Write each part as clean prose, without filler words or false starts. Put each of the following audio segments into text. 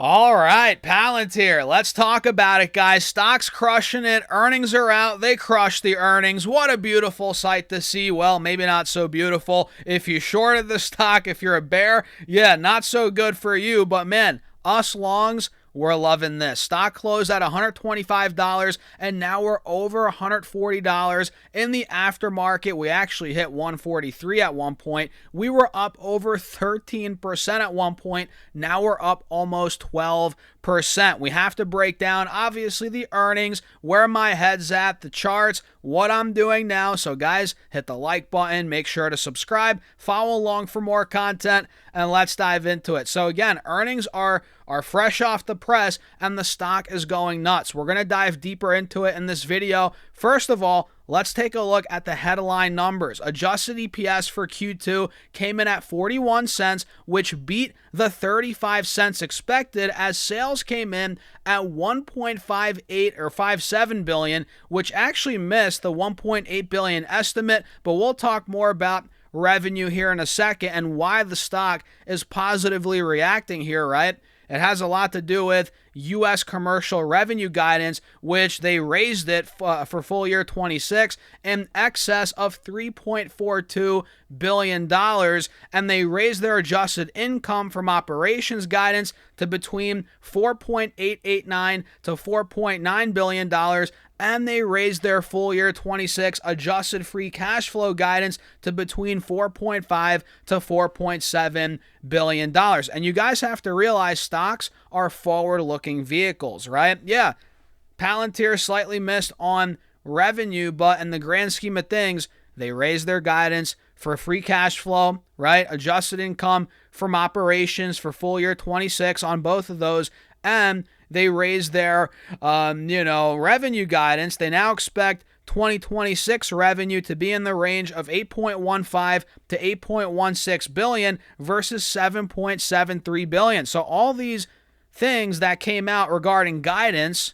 All right, Palantir. Let's talk about it, guys. Stock's crushing it. Earnings are out. They crushed the earnings. What a beautiful sight to see. Well, maybe not so beautiful if you shorted the stock. If you're a bear, yeah, not so good for you. But man, us longs, we're loving this. Stock closed at $125, and now we're over $140 in the aftermarket. We actually hit $143 at one point. We were up over 13% at one point. Now we're up almost 12%. We have to break down, obviously, the earnings, where my head's at, the charts, what I'm doing now. So, guys, hit the like button. Make sure to subscribe. Follow along for more content, and let's dive into it. So, again, earnings are fresh off the press, and the stock is going nuts. We're going to dive deeper into it in this video. First of all, let's take a look at the headline numbers. Adjusted EPS for Q2 came in at 41 cents, which beat the 35 cents expected, as sales came in at 1.58 or 57 billion, which actually missed the 1.8 billion estimate. But we'll talk more about revenue here in a second and why the stock is positively reacting here, right? It has a lot to do with U.S. commercial revenue guidance, which they raised it for full year 26 in excess of $3.42 billion, and they raised their adjusted income from operations guidance to between $4.889 to $4.9 billion, and they raised their full year 26 adjusted free cash flow guidance to between $4.5 to $4.7 billion. And you guys have to realize stocks are forward-looking vehicles, right? Yeah, Palantir slightly missed on revenue, but in the grand scheme of things, they raised their guidance for free cash flow, right? Adjusted income from operations for full year 26 on both of those, and they raised their, revenue guidance. They now expect 2026 revenue to be in the range of 8.15 to 8.16 billion versus 7.73 billion. So all these things that came out regarding guidance,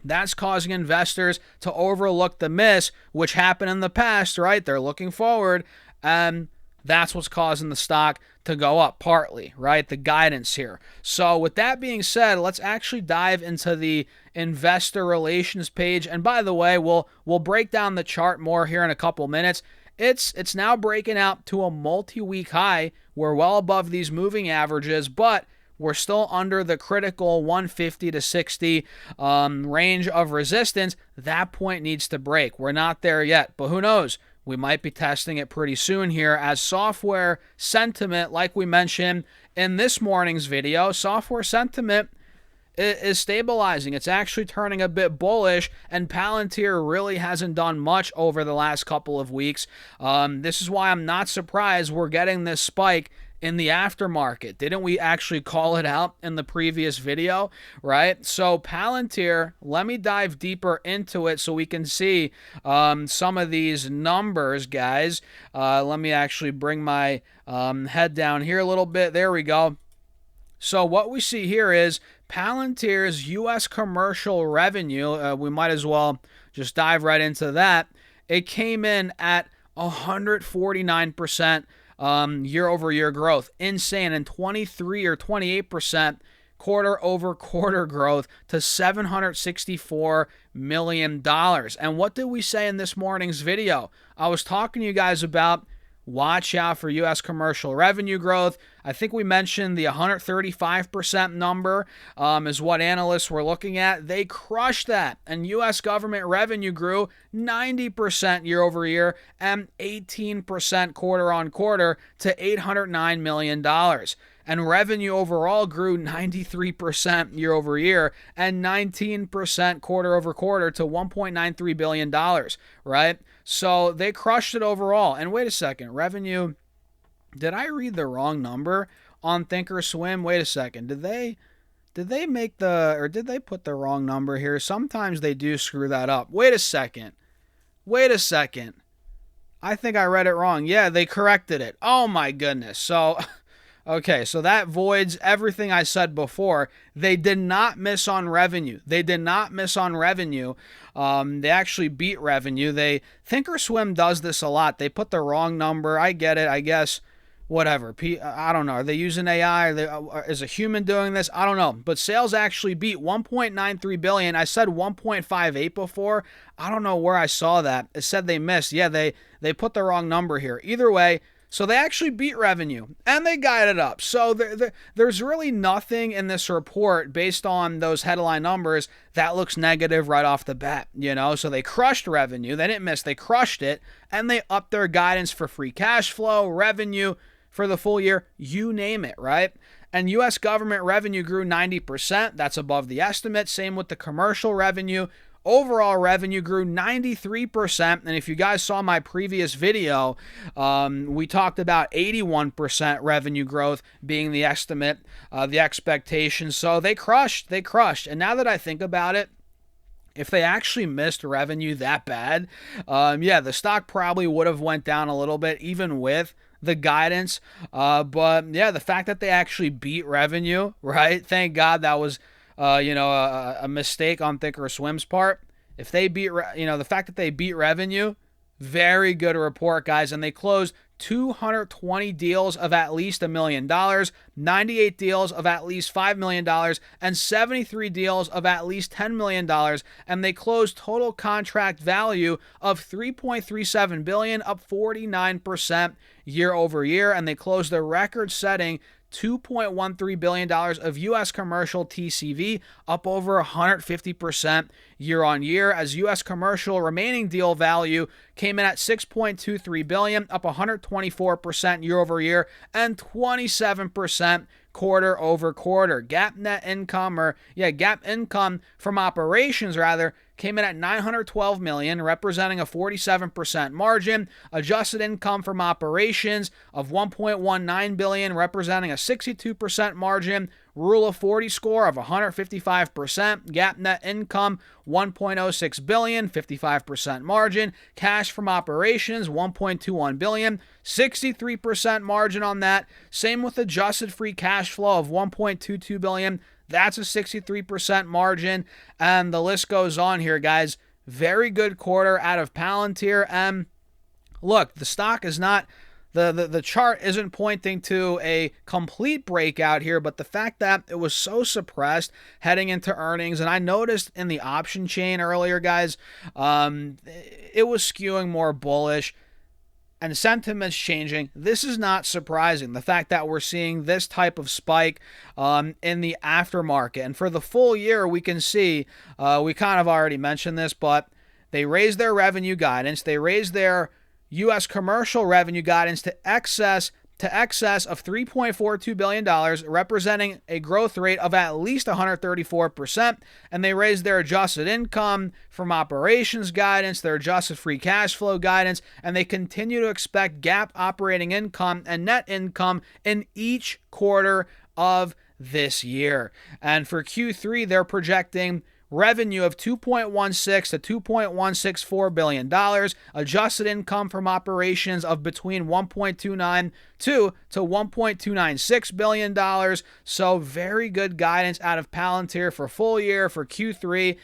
that's causing investors to overlook the miss, which happened in the past, right? They're looking forward, and that's what's causing the stock to go up partly, right? The guidance here. So with that being said, let's actually dive into the investor relations page. And by the way, we'll break down the chart more here in a couple minutes. It's now breaking out to a multi-week high. We're well above these moving averages, but we're still under the critical 150 to 60 range of resistance. That point needs to break. We're not there yet, but who knows? We might be testing it pretty soon here, as software sentiment, like we mentioned in this morning's video, software sentiment is stabilizing. It's actually turning a bit bullish, and Palantir really hasn't done much over the last couple of weeks. This is why I'm not surprised we're getting this spike in the aftermarket. Didn't we actually call it out in the previous video, right? So Palantir, let me dive deeper into it so we can see some of these numbers, guys. Let me actually bring my head down here a little bit. There we go. So what we see here is Palantir's U.S. commercial revenue. We might as well just dive right into that. It came in at 149% year-over-year growth. Insane. And 23 or 28% quarter-over-quarter growth to $764 million. And what did we say in this morning's video? I was talking to you guys about watch out for U.S. commercial revenue growth. I think we mentioned the 135% number is what analysts were looking at. They crushed that, and U.S. government revenue grew 90% year over year and 18% quarter on quarter to $809 million. And revenue overall grew 93% year over year and 19% quarter over quarter to $1.93 billion, right? So they crushed it overall. And wait a second, revenue, did I read the wrong number on Thinkorswim? Wait a second, did they put the wrong number here? Sometimes they do screw that up. Wait a second. I think I read it wrong. Yeah, they corrected it. Oh my goodness. So okay, so that voids everything I said before. They did not miss on revenue. They actually beat revenue. Thinkorswim does this a lot. They put the wrong number. I get it. I guess whatever. I don't know. Are they using AI? Is a human doing this? I don't know. But sales actually beat 1.93 billion. I said 1.58 before. I don't know where I saw that. It said they missed. Yeah, they put the wrong number here. Either way, so they actually beat revenue and they guided up. So there's really nothing in this report based on those headline numbers that looks negative right off the bat, you know? So they crushed revenue. They didn't miss. They crushed it, and they upped their guidance for free cash flow, revenue for the full year, you name it, right? And U.S. government revenue grew 90%. That's above the estimate. Same with the commercial revenue. Overall revenue grew 93%, and if you guys saw my previous video, we talked about 81% revenue growth being the estimate, the expectation. So they crushed. And now that I think about it, if they actually missed revenue that bad, yeah, the stock probably would have went down a little bit, even with the guidance. But yeah, the fact that they actually beat revenue, right? Thank God that was a mistake on Thinkorswim's part. If they beat, the fact that they beat revenue, very good report, guys. And they closed 220 deals of at least $1 million, 98 deals of at least $5 million, and 73 deals of at least $10 million. And they closed total contract value of $3.37 billion, up 49% year over year. And they closed a record-setting $2.13 billion of U.S. commercial TCV, up over 150% year on year, as U.S. commercial remaining deal value came in at $6.23 billion, up 124% year over year, and 27% quarter over quarter. GAAP income from operations came in at $912 million, representing a 47% margin. Adjusted income from operations of $1.19 billion, representing a 62% margin. Rule of 40 score of 155%. GAAP net income $1.06 billion, 55% margin. Cash from operations $1.21 billion, 63% margin on that. Same with adjusted free cash flow of $1.22 billion. That's a 63% margin, and the list goes on here, guys. Very good quarter out of Palantir. And look, the stock is not, the chart isn't pointing to a complete breakout here, but the fact that it was so suppressed heading into earnings, and I noticed in the option chain earlier, guys, it was skewing more bullish. And sentiment's changing. This is not surprising. The fact that we're seeing this type of spike in the aftermarket. And for the full year, we can see, we kind of already mentioned this, but they raised their revenue guidance. They raised their U.S. commercial revenue guidance to excess of $3.42 billion, representing a growth rate of at least 134%. And they raised their adjusted income from operations guidance, their adjusted free cash flow guidance, and they continue to expect GAAP operating income and net income in each quarter of this year. And for Q3, they're projecting revenue of $2.16 to $2.164 billion, adjusted income from operations of between $1.292 to $1.296 billion. So very good guidance out of Palantir for full year for Q3.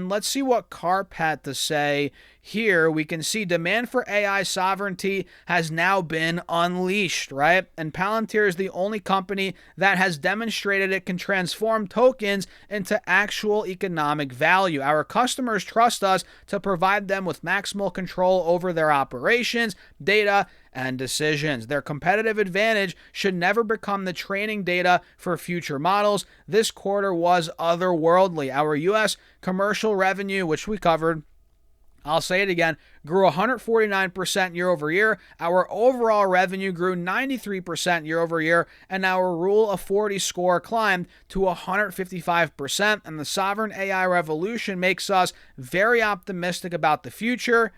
Let's see what CARP had to say here. We can see demand for AI sovereignty has now been unleashed, right? And Palantir is the only company that has demonstrated it can transform tokens into actual economic value. Our customers trust us to provide them with maximal control over their operations, data, and decisions. Their competitive advantage should never become the training data for future models. This quarter was otherworldly. Our U.S. commercial revenue, which we covered, I'll say it again, grew 149% year over year. Our overall revenue grew 93% year over year, and our Rule of 40 score climbed to 155%. And the sovereign AI revolution makes us very optimistic about the future.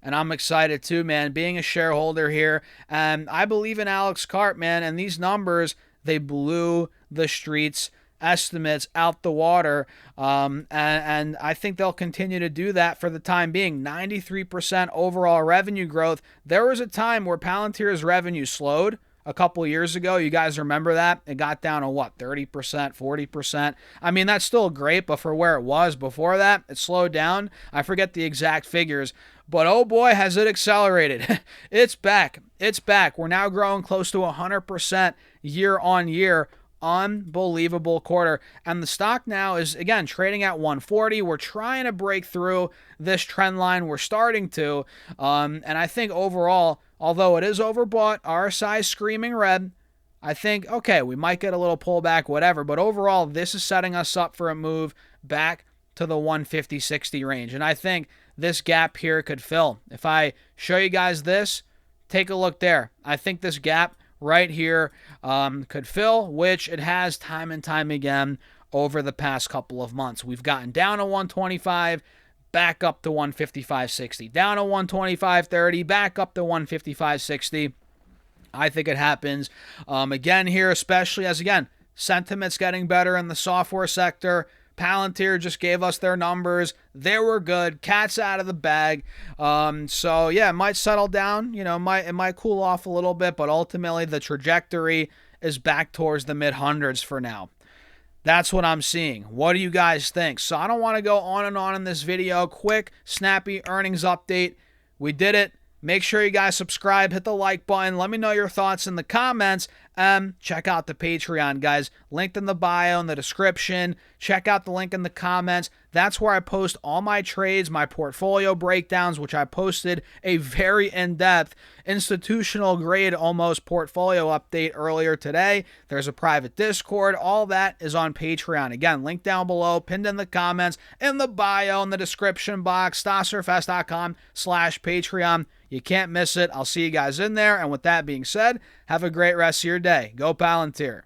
And I'm excited too, man, being a shareholder here. And I believe in Alex Karp, man, and these numbers, they blew the streets estimates out the water, and I think they'll continue to do that for the time being. 93% overall revenue growth. There was a time where Palantir's revenue slowed. a couple years ago. You guys remember that? It got down to what, 30%, 40%? I mean, that's still great, but for where it was before that, it slowed down. I forget the exact figures, but oh boy, has it accelerated. It's back. It's back. We're now growing close to 100% year on year. Unbelievable quarter. And the stock now is, again, trading at 140. We're trying to break through this trend line. We're starting to. And I think overall, although it is overbought, RSI is screaming red, I think, okay, we might get a little pullback, whatever. But overall, this is setting us up for a move back to the 150-60 range. And I think this gap here could fill. If I show you guys this, take a look there. I think this gap right here could fill, which it has time and time again over the past couple of months. We've gotten down to 125, back up to 155.60, down to 125.30, back up to 155.60. I think it happens again here, especially as, again, sentiment's getting better in the software sector. Palantir just gave us their numbers. They were good. Cat's out of the bag. So, yeah, it might settle down. You know, it might cool off a little bit, but ultimately the trajectory is back towards the mid-hundreds for now. That's what I'm seeing. What do you guys think? So I don't want to go on and on in this video. Quick, snappy earnings update. We did it. Make sure you guys subscribe, hit the like button. Let me know your thoughts in the comments. Check out the Patreon, guys. Linked in the bio, in the description. Check out the link in the comments. That's where I post all my trades, my portfolio breakdowns, which I posted a very in-depth, institutional grade almost portfolio update earlier today. There's a private Discord. All that is on Patreon. Again, link down below, pinned in the comments, in the bio, in the description box, stossurfest.com/Patreon. You can't miss it. I'll see you guys in there. And with that being said, have a great rest of your day. Go Palantir.